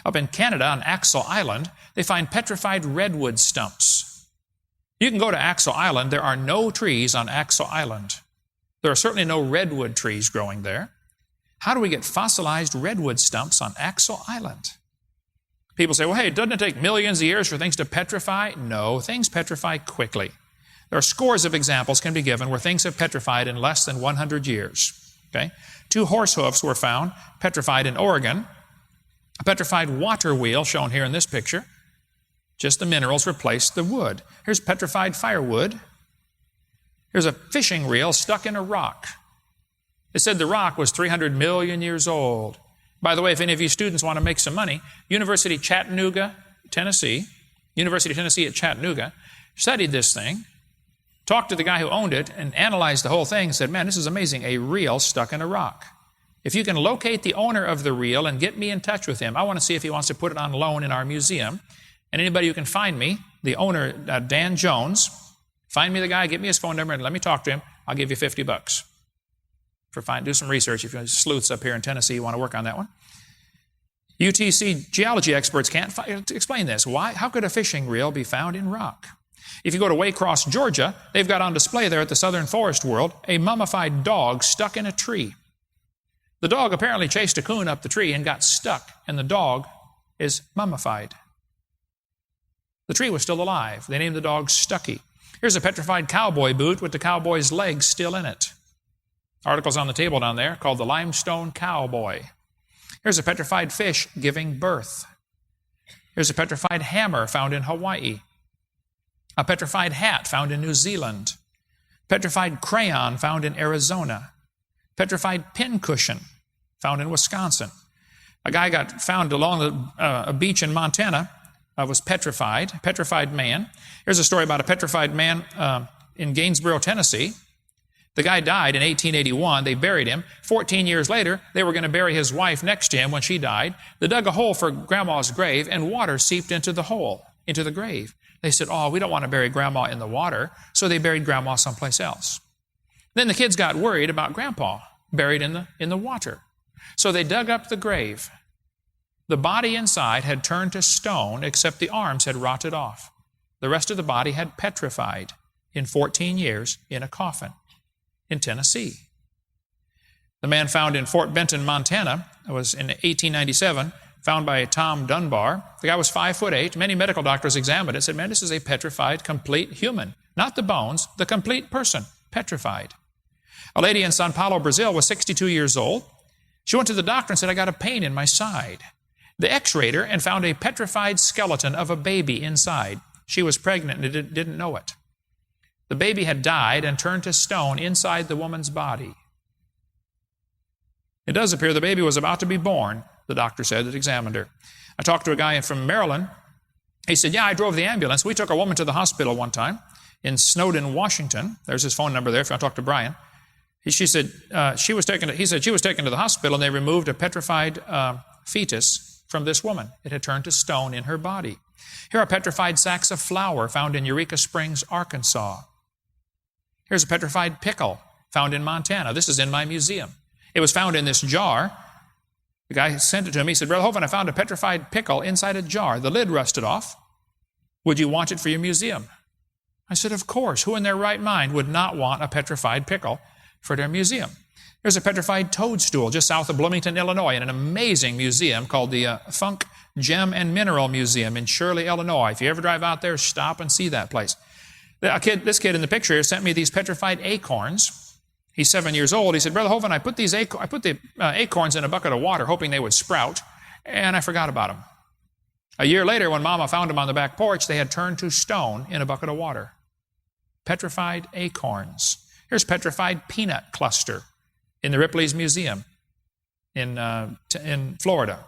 Up in Canada on Axel Island, they find petrified redwood stumps. You can go to Axel Island. There are no trees on Axel Island. There are certainly no redwood trees growing there. How do we get fossilized redwood stumps on Axel Island? People say, well, hey, doesn't it take millions of years for things to petrify? No, things petrify quickly. There are scores of examples can be given where things have petrified in less than 100 years. Okay? 2 horse hoofs were found petrified in Oregon. A petrified water wheel shown here in this picture. Just the minerals replaced the wood. Here's petrified firewood. Here's a fishing reel stuck in a rock. It said the rock was 300 million years old. By the way, if any of you students want to make some money, University of Chattanooga, Tennessee, University of Tennessee at Chattanooga, studied this thing, talked to the guy who owned it, and analyzed the whole thing and said, man, this is amazing, a reel stuck in a rock. If you can locate the owner of the reel and get me in touch with him, I want to see if he wants to put it on loan in our museum. And anybody who can find me, the owner, Dan Jones, find me the guy, get me his phone number, and let me talk to him. I'll give you $50. Do some research if you're sleuths up here in Tennessee, you want to work on that one. UTC geology experts can't explain this. Why? How could a fishing reel be found in rock? If you go to Waycross, Georgia, they've got on display there at the Southern Forest World a mummified dog stuck in a tree. The dog apparently chased a coon up the tree and got stuck, and the dog is mummified. The tree was still alive. They named the dog Stucky. Here's a petrified cowboy boot with the cowboy's legs still in it. Articles on the table down there called the Limestone Cowboy. Here's a petrified fish giving birth. Here's a petrified hammer found in Hawaii. A petrified hat found in New Zealand. Petrified crayon found in Arizona. Petrified pincushion found in Wisconsin. A guy got found along a beach in Montana, was petrified man. Here's a story about a petrified man in Gainesboro, Tennessee. The guy died in 1881. They buried him. 14 years later, they were going to bury his wife next to him when she died. They dug a hole for Grandma's grave, and water seeped into the hole, into the grave. They said, oh, we don't want to bury Grandma in the water, so they buried Grandma someplace else. Then the kids got worried about Grandpa buried in the water. So they dug up the grave. The body inside had turned to stone, except the arms had rotted off. The rest of the body had petrified in 14 years in a coffin in Tennessee. The man found in Fort Benton, Montana, was in 1897, found by Tom Dunbar. The guy was 5'8". Many medical doctors examined it and said, man, this is a petrified, complete human. Not the bones, the complete person, petrified. A lady in Sao Paulo, Brazil, was 62 years old. She went to the doctor and said, I got a pain in my side. They x-rayed her and found a petrified skeleton of a baby inside. She was pregnant and didn't know it. The baby had died and turned to stone inside the woman's body. It does appear the baby was about to be born, the doctor said that examined her. I talked to a guy from Maryland. He said, yeah, I drove the ambulance. We took a woman to the hospital one time in Snowden, Washington. There's his phone number there if you want to talk to Brian. He said she was taken to the hospital, and they removed a petrified fetus from this woman. It had turned to stone in her body. Here are petrified sacks of flour found in Eureka Springs, Arkansas. Here's a petrified pickle found in Montana. This is in my museum. It was found in this jar. The guy sent it to me. He said, Brother Hovind, I found a petrified pickle inside a jar. The lid rusted off. Would you want it for your museum? I said, of course. Who in their right mind would not want a petrified pickle for their museum? There's a petrified toadstool just south of Bloomington, Illinois, in an amazing museum called the Funk Gem and Mineral Museum in Shirley, Illinois. If you ever drive out there, stop and see that place. This kid in the picture here sent me these petrified acorns. He's 7 years old. He said, Brother Hovind, I put the acorns in a bucket of water hoping they would sprout, and I forgot about them. A year later, when Mama found them on the back porch, they had turned to stone in a bucket of water. Petrified acorns. Here's petrified peanut cluster in the Ripley's Museum in Florida.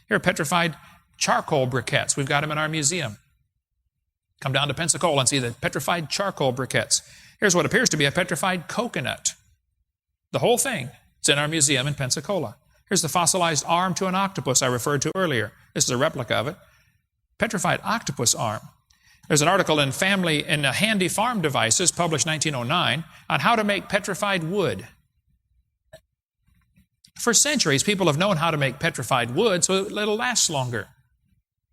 Here are petrified charcoal briquettes. We've got them in our museum. Come down to Pensacola and see the petrified charcoal briquettes. Here's what appears to be a petrified coconut. The whole thing is in our museum in Pensacola. Here's the fossilized arm to an octopus I referred to earlier. This is a replica of it. Petrified octopus arm. There's an article in Handy Farm Devices, published 1909, on how to make petrified wood. For centuries, people have known how to make petrified wood so it'll last longer.